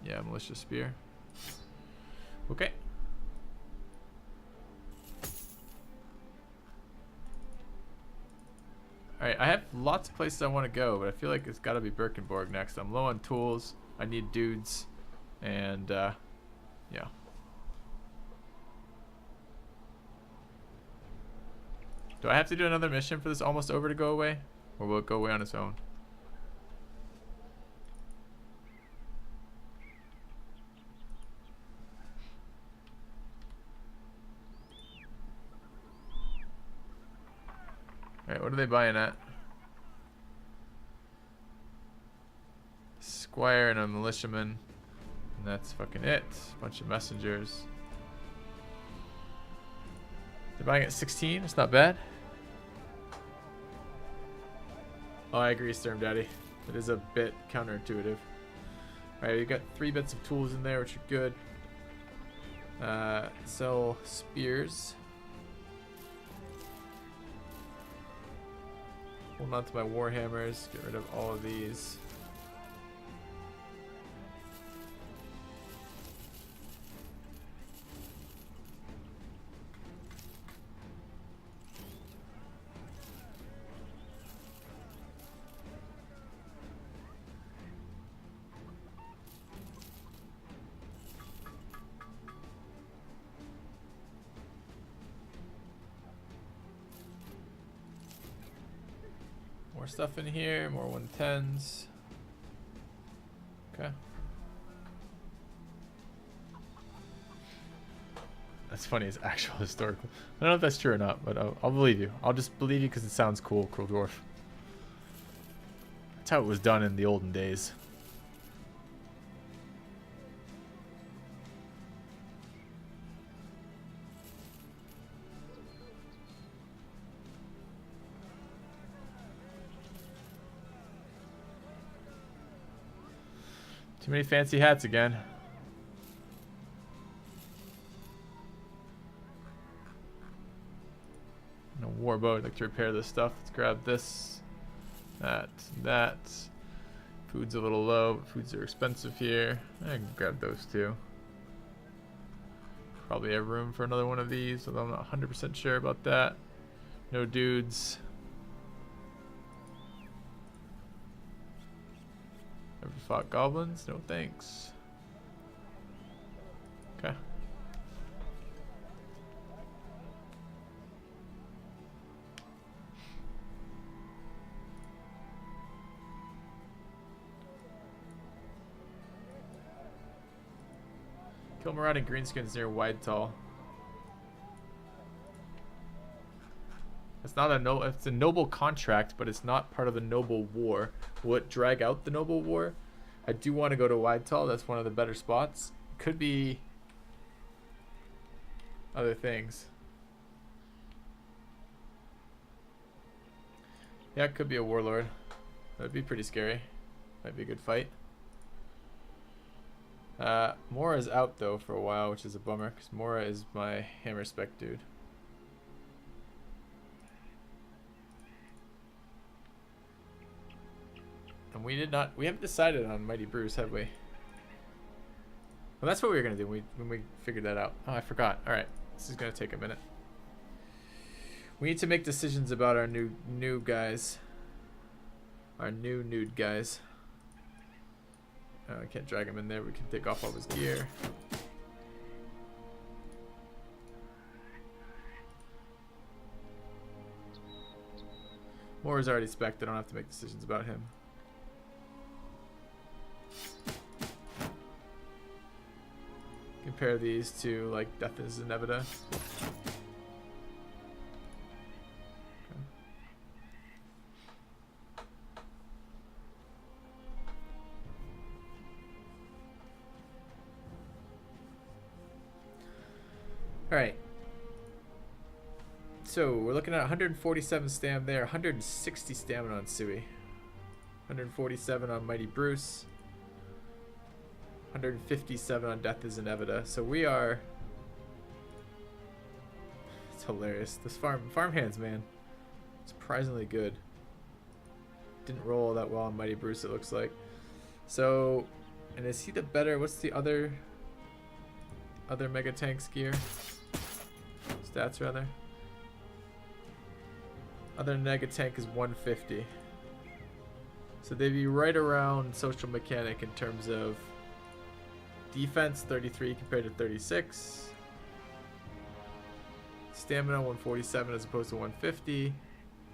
Yeah, militia spear. Okay. Alright, I have lots of places I want to go, but I feel like it's got to be Birkenborg next. I'm low on tools. I need dudes. And, yeah. Do I have to do another mission for this almost over to go away? Or will it go away on its own? Alright, what are they buying at? Squire and a militiaman. And that's fucking it. Bunch of messengers. They're buying at 16. It's not bad. Oh, I agree, Storm Daddy. It is a bit counterintuitive. Alright, we got 3 bits of tools in there, which are good. Sell spears. Hold on to my warhammers. Get rid of all of these. More stuff in here, more 110s. Okay. That's funny, it's actual historical. I don't know if that's true or not, but I'll believe you. I'll just believe you because it sounds cool, Cruel Dwarf. That's how it was done in the olden days. Too many fancy hats again. No warbow. I'd like to repair this stuff. Let's grab this, that, that. Food's a little low, but foods are expensive here. I can grab those too. Probably have room for another one of these, although I'm not 100% sure about that. No dudes. Ever fought goblins? No thanks. Okay. Kill marauding greenskins near Whitehall. It's not a no. It's a noble contract, but it's not part of the noble war. Will it drag out the noble war? I do want to go to Whitehall. That's one of the better spots. Could be other things. Yeah, it could be a warlord. That'd be pretty scary. Might be a good fight. Mora is out though for a while, which is a bummer because Mora is my hammer spec dude. And we haven't decided on Mighty Bruce, have we? Well, that's what we were gonna do when we figured that out. Oh, I forgot. All right, this is gonna take a minute. We need to make decisions about our new guys. Our new nude guys. I can't drag him in there. We can take off all his gear. Mora's already spec'd. I don't have to make decisions about him. Compare these to like Death is Inevita. Alright. So we're looking at 147 stam there, 160 stamina on Sui. 147 on Mighty Bruce. 157 on Death is Inevita. So we are... It's hilarious. This farm hands, man. Surprisingly good. Didn't roll that well on Mighty Bruce, it looks like. So And is he the better? What's the other Mega Tank's gear? Stats rather. Other Mega Tank is 150. So they'd be right around Social Mechanic in terms of defense, 33 compared to 36. Stamina 147 as opposed to 150.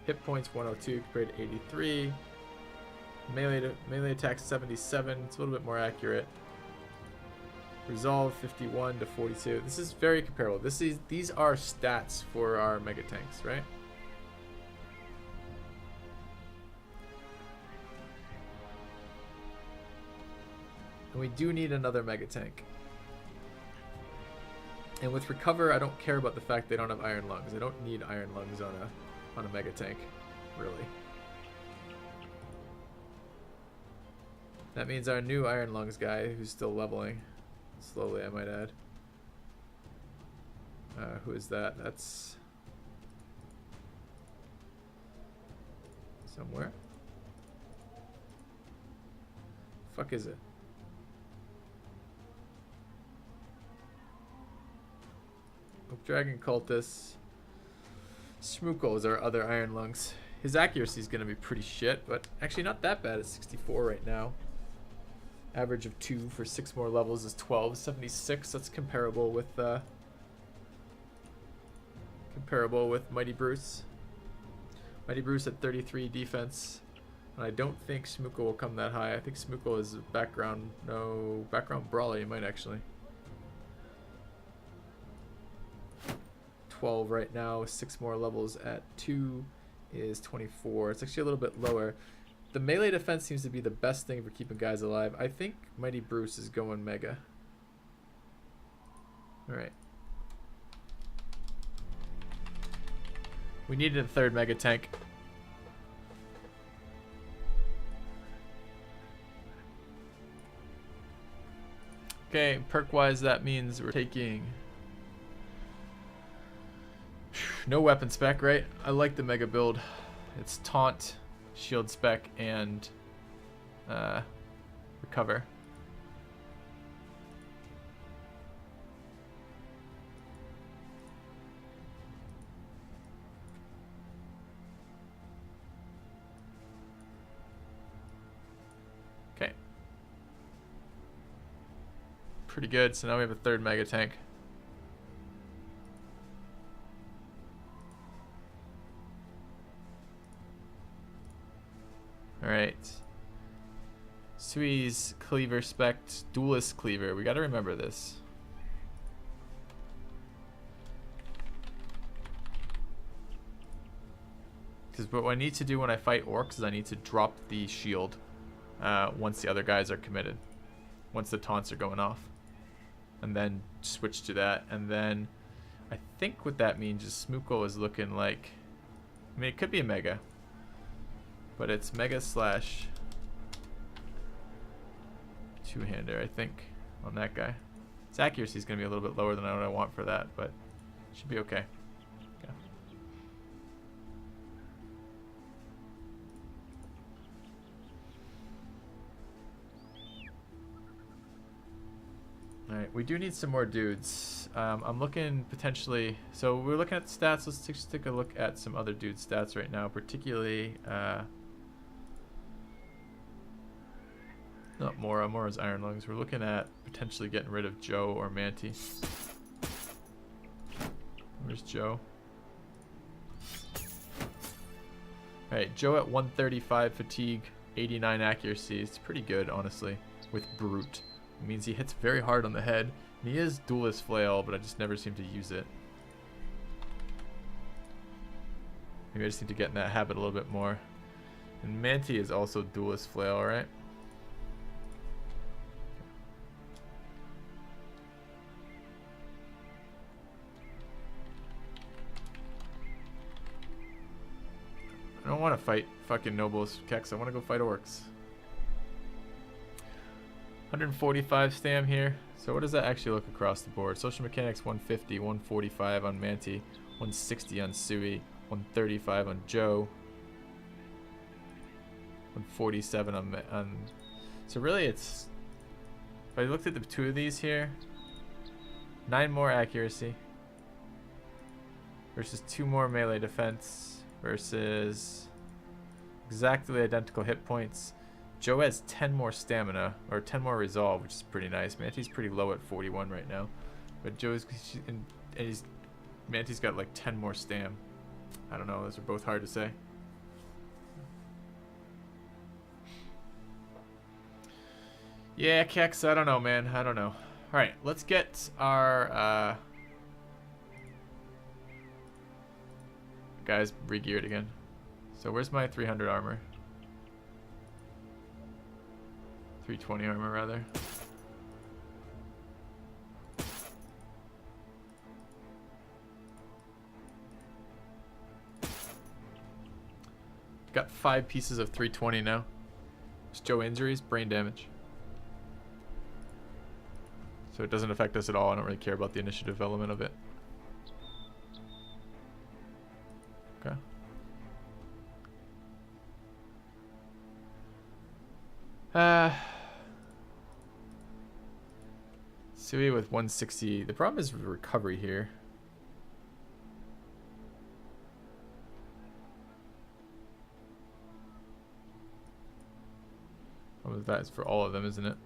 Hit points 102 compared to 83. Melee attack 77. It's a little bit more accurate. Resolve 51 to 42. This is very comparable. These are stats for our Mega Tanks, right? And we do need another Mega Tank. And with Recover, I don't care about the fact they don't have Iron Lungs. I don't need Iron Lungs on a Mega Tank, really. That means our new Iron Lungs guy, who's still leveling, slowly I might add. Who is that? That's somewhere. Fuck is it? Dragon Cultist. Shmuko is our other Iron Lungs. His accuracy is going to be pretty shit, but actually not that bad. It's 64 right now. Average of 2 for 6 more levels is 12. 76. That's comparable with Mighty Bruce. Mighty Bruce at 33 defense. And I don't think Shmuko will come that high. I think Shmuko is background brawler. You might actually. 12 right now. 6 more levels at 2 is 24. It's actually a little bit lower. The melee defense seems to be the best thing for keeping guys alive. I think Mighty Bruce is going Mega. Alright. We needed a third Mega Tank. Okay, perk-wise that means we're taking no weapon spec, right? I like the Mega build. It's Taunt, Shield spec, and Recover. Okay. Pretty good. So now we have a third Mega Tank. Alright. Sui's Cleaver spec, Duelist Cleaver. We gotta remember this. Because what I need to do when I fight orcs is I need to drop the shield once the other guys are committed. Once the taunts are going off. And then switch to that. And then I think what that means is Shmuko is looking like... I mean, it could be a Mega. But it's Mega slash two-hander, I think, on that guy. Its accuracy is going to be a little bit lower than what I want for that, but should be okay. Yeah. Alright, we do need some more dudes. I'm looking potentially... So we're looking at the stats. Let's just take a look at some other dudes' stats right now, particularly... not Mora. Mora's Iron Lungs. We're looking at potentially getting rid of Joe or Manti. Where's Joe? Alright, Joe at 135 fatigue, 89 accuracy. It's pretty good, honestly, with Brute. It means he hits very hard on the head. And he is Duelist Flail, but I just never seem to use it. Maybe I just need to get in that habit a little bit more. And Manti is also Duelist Flail, right? I don't want to fight fucking nobles, Kex. I want to go fight orcs. 145 stam here. So what does that actually look across the board? Social mechanics 150, 145 on Manti, 160 on Sui, 135 on Joe, 147 on so really it's I looked at the two of these here. 9 more accuracy. Versus 2 more melee defense. Versus exactly identical hit points. Joe has 10 more stamina, or 10 more resolve, which is pretty nice. Manty's pretty low at 41 right now. But Joe's, and Manty's got like 10 more stam. I don't know, those are both hard to say. Yeah, Kex, I don't know, man. I don't know. Alright, let's get our guys re-geared again. So where's my 300 armor? 320 armor, rather. Got 5 pieces of 320 now. Just Joe injuries, brain damage. So it doesn't affect us at all. I don't really care about the initiative element of it. Okay. Sui with 160. The problem is recovery here. Oh, that is for all of them, isn't it?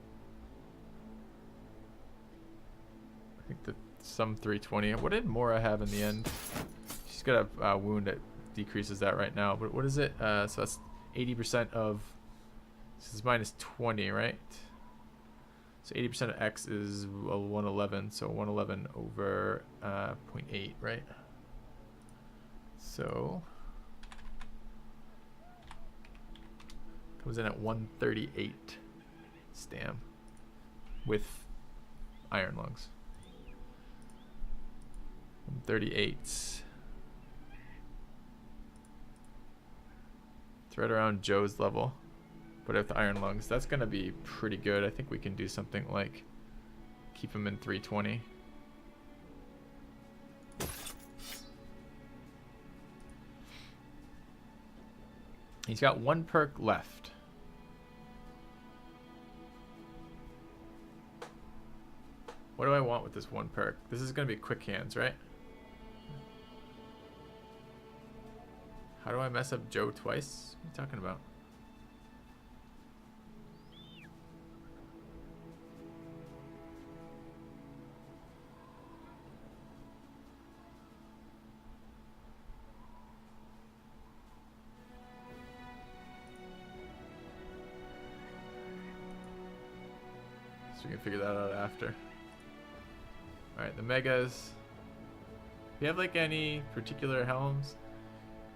I think that some 320. What did Mora have in the end? She's got a wound that decreases that right now. But what is it? So that's 80% of. This is minus 20, right? So 80% of X is 111. So 111 over 0.8, right? So comes in at 138 stam with iron lungs. 138. It's right around Joe's level. But with iron lungs, that's gonna be pretty good. I think we can do something like keep him in 320. He's got 1 perk left. What do I want with this 1 perk? This is gonna be quick hands, right? How do I mess up Joe twice? What are you talking about? We can figure that out after. Alright, the megas. Do you have like any particular helms?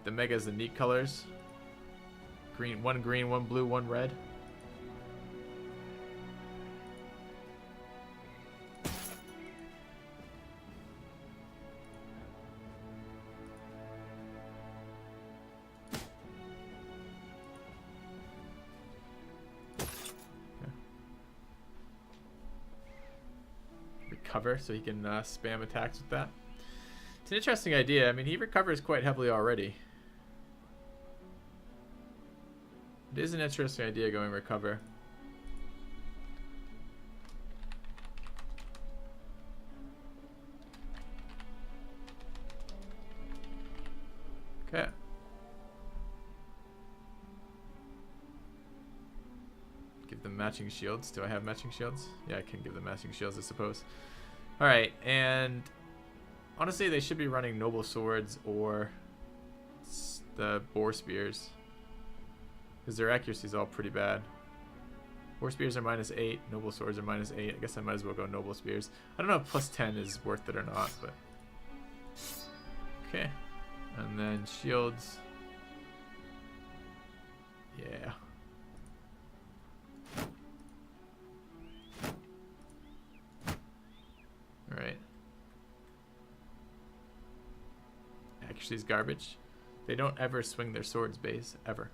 The megas, the neat colors. Green, 1 blue, 1 red. Recover so he can spam attacks with that. It's an interesting idea. I mean, he recovers quite heavily already. It is an interesting idea going recover. Okay. Give them matching shields. Do I have matching shields? Yeah, I can give them matching shields, I suppose. Alright, and honestly, they should be running noble swords or the boar spears, because their accuracy is all pretty bad. Boar spears are -8, noble swords are -8. I guess I might as well go noble spears. I don't know if +10 is worth it or not, but okay. And then shields. Yeah. Alright. Accuracy is garbage. They don't ever swing their swords base, ever.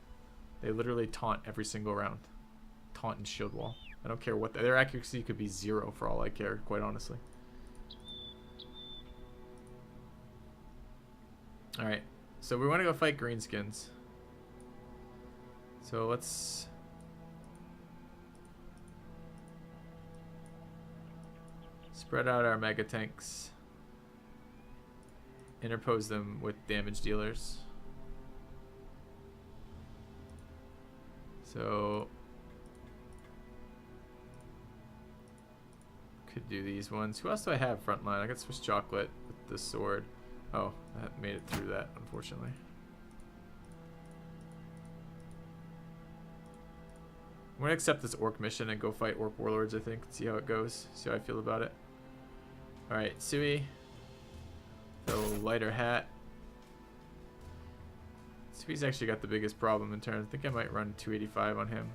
They literally taunt every single round. Taunt and shield wall. I don't care what their accuracy could be 0 for all I care, quite honestly. Alright. So we want to go fight greenskins. So let's Spread out our mega tanks. Interpose them with damage dealers. So could do these ones. Who else do I have frontline? I got Swiss Chocolate with the sword. Oh, that made it through that, unfortunately. I'm gonna accept this orc mission and go fight orc warlords, I think. See how it goes. See how I feel about it. Alright, Sui. Throw lighter hat. Sui's actually got the biggest problem in turn. I think I might run 285 on him.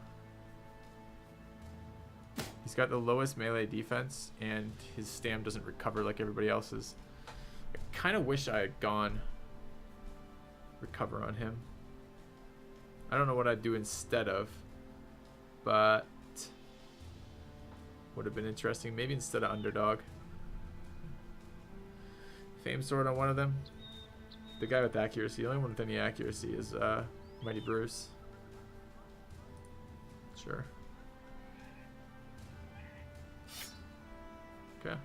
He's got the lowest melee defense, and his stam doesn't recover like everybody else's. I kind of wish I had gone recover on him. I don't know what I'd do instead of, but would have been interesting. Maybe instead of underdog. Fame sword on one of them. The guy with accuracy. The only one with any accuracy is Mighty Bruce. Sure. Okay.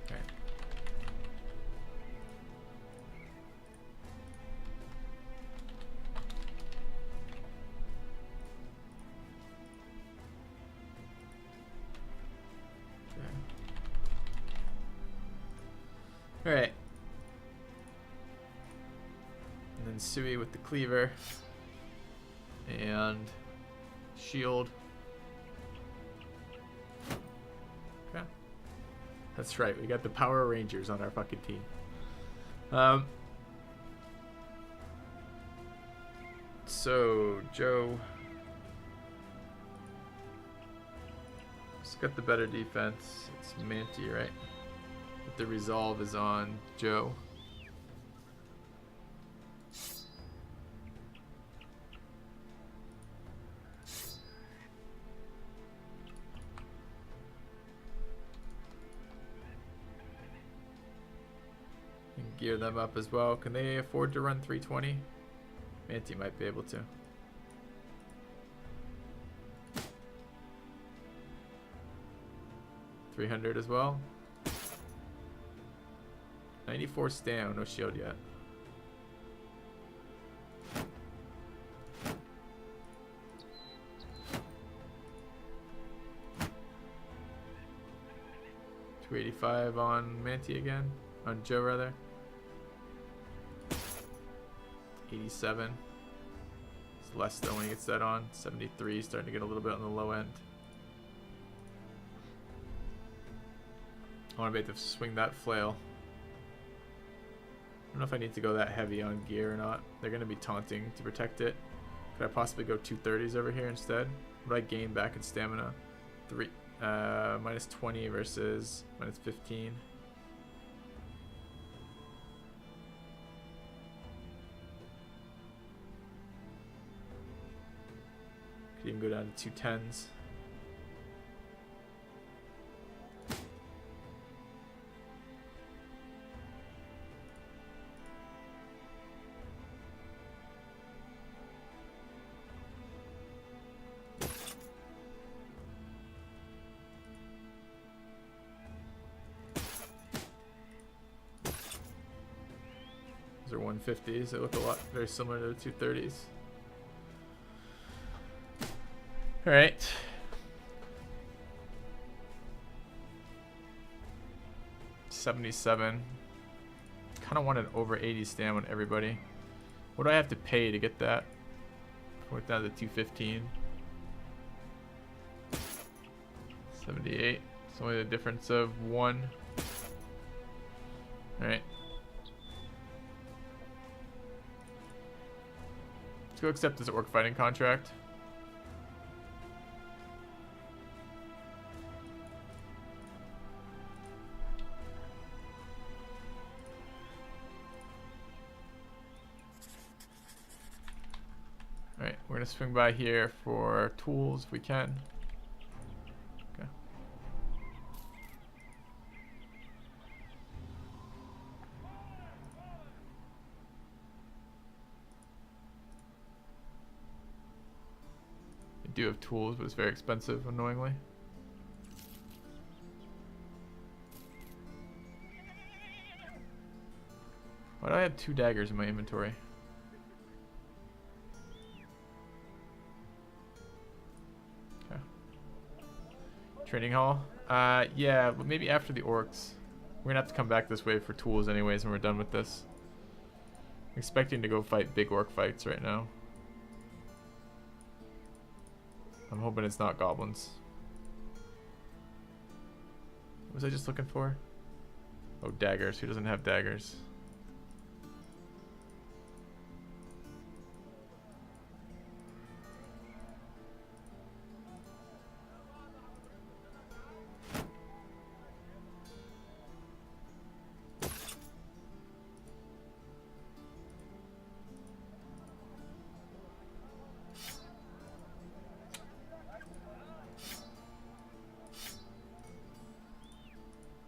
Okay. All right. And then Sui with the cleaver and shield. Okay. That's right. We got the Power Rangers on our fucking team. So Joe has got the better defense. It's Manti, right? But the resolve is on Joe. And gear them up as well. Can they afford to run 320? Manti might be able to. $300 as well. 94 stam, no shield yet. $285 on Manti again, on Joe rather. 87. It's less than when he gets that on. 73, starting to get a little bit on the low end. I want to be able to swing that flail. I don't know if I need to go that heavy on gear or not. They're going to be taunting to protect it. Could I possibly go 230s over here instead? What do I gain back in stamina? Minus 20 versus minus 15. Could even go down to 210s. These are 150s. They look a lot very similar to the 230s. All right. $77. Kind of want an over 80 stam on everybody. What do I have to pay to get that? Put it down to 215. 78. It's only the difference of 1. All right. Let's go accept this orc fighting contract. Alright, we're gonna swing by here for tools if we can. Okay. do have tools, but it's very expensive, annoyingly. Why do I have 2 daggers in my inventory? Okay. Training hall? Yeah, but maybe after the orcs. We're gonna have to come back this way for tools anyways when we're done with this. I'm expecting to go fight big orc fights right now. I'm hoping it's not goblins. What was I just looking for? Oh, daggers. Who doesn't have daggers?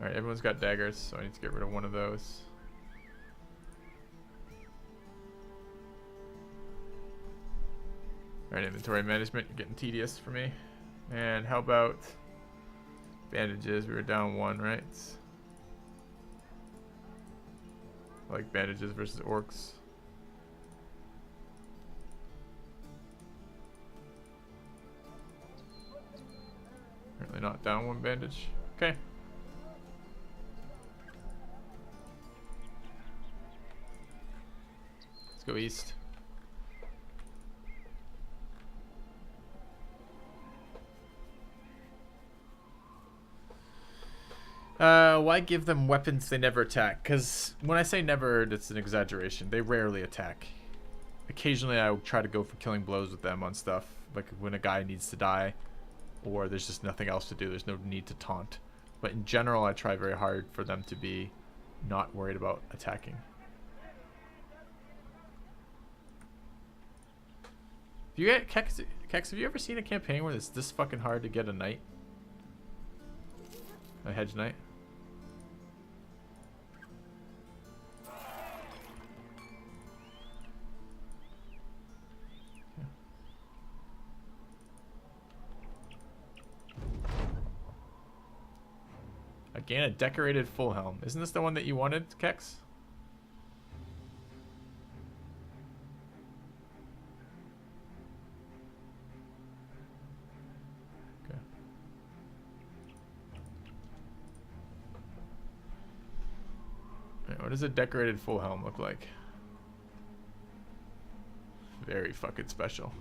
Alright, everyone's got daggers, so I need to get rid of one of those. Alright, inventory management, you're getting tedious for me. And how about bandages? We were down 1, right? I like bandages versus orcs. Apparently not down 1 bandage. Okay. Let's go east. Why give them weapons they never attack? Because when I say never, it's an exaggeration. They rarely attack. Occasionally I will try to go for killing blows with them on stuff, like when a guy needs to die, or there's just nothing else to do. There's no need to taunt. But in general, I try very hard for them to be not worried about attacking. If you get Kex, have you ever seen a campaign where it's this fucking hard to get a knight? A hedge knight? Again, a decorated full helm. Isn't this the one that you wanted, Kex? Okay. Right, what does a decorated full helm look like? Very fucking special.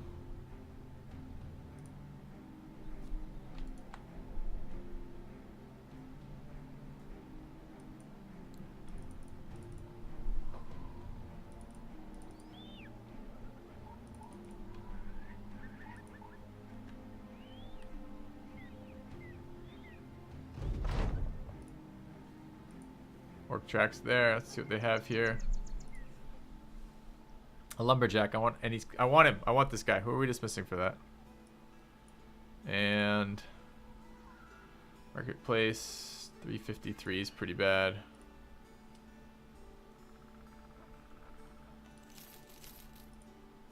Orc tracks there. Let's see what they have here. A lumberjack. I want him. I want this guy. Who are we dismissing for that? And marketplace 353 is pretty bad.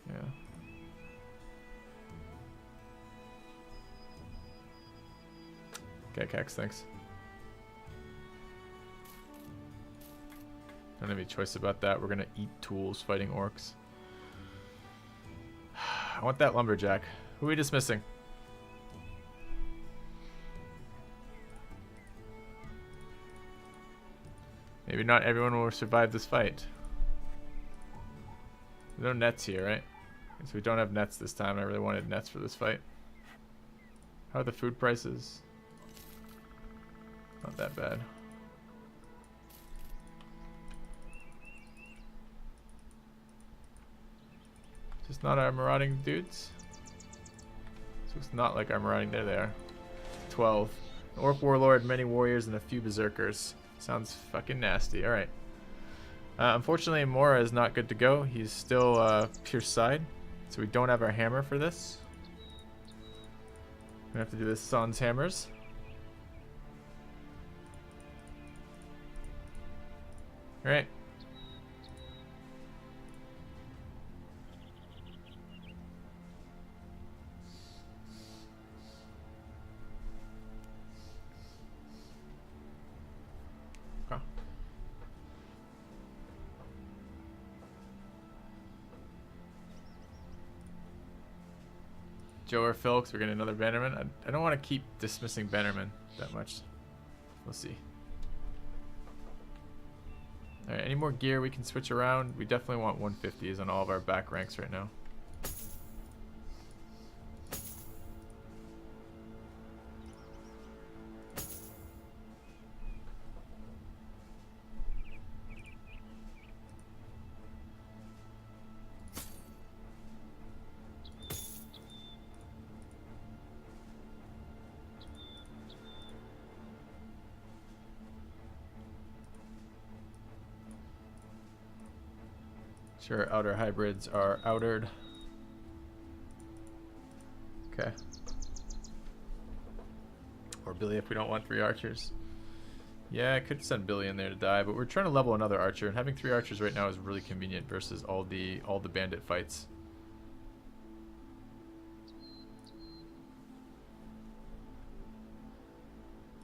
Yeah. Okay, Kex, thanks. Don't have any choice about that. We're gonna eat tools fighting orcs. I want that lumberjack. Who are we dismissing? Maybe not everyone will survive this fight. No nets here, right? So we don't have nets this time. I really wanted nets for this fight. How are the food prices? Not that bad. Just not our marauding dudes? This looks not like our marauding. There they are. 12. An orc warlord, many warriors, and a few berserkers. Sounds fucking nasty. Alright. Unfortunately, Mora is not good to go. He's still pierced side. So we don't have our hammer for this. We have to do this sans hammers. Alright. Joe or Phil, because we're getting another Bannerman. I don't want to keep dismissing Bannerman that much. We'll see. Alright, any more gear we can switch around? We definitely want 150s on all of our back ranks right now. Sure, outer hybrids are outered. Okay. Or Billy if we don't want 3 archers. Yeah, I could send Billy in there to die, but we're trying to level another archer, and having 3 archers right now is really convenient versus all the bandit fights.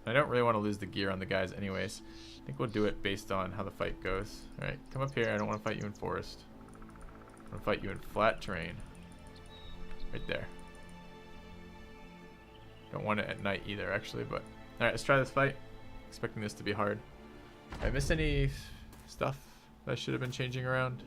I don't really want to lose the gear on the guys anyways. I think we'll do it based on how the fight goes. Alright, come up here. I don't want to fight you in forest. I'm gonna fight you in flat terrain. Right there. Don't want it at night either, actually, but... Alright, let's try this fight. Expecting this to be hard. Did I miss any stuff that I should have been changing around?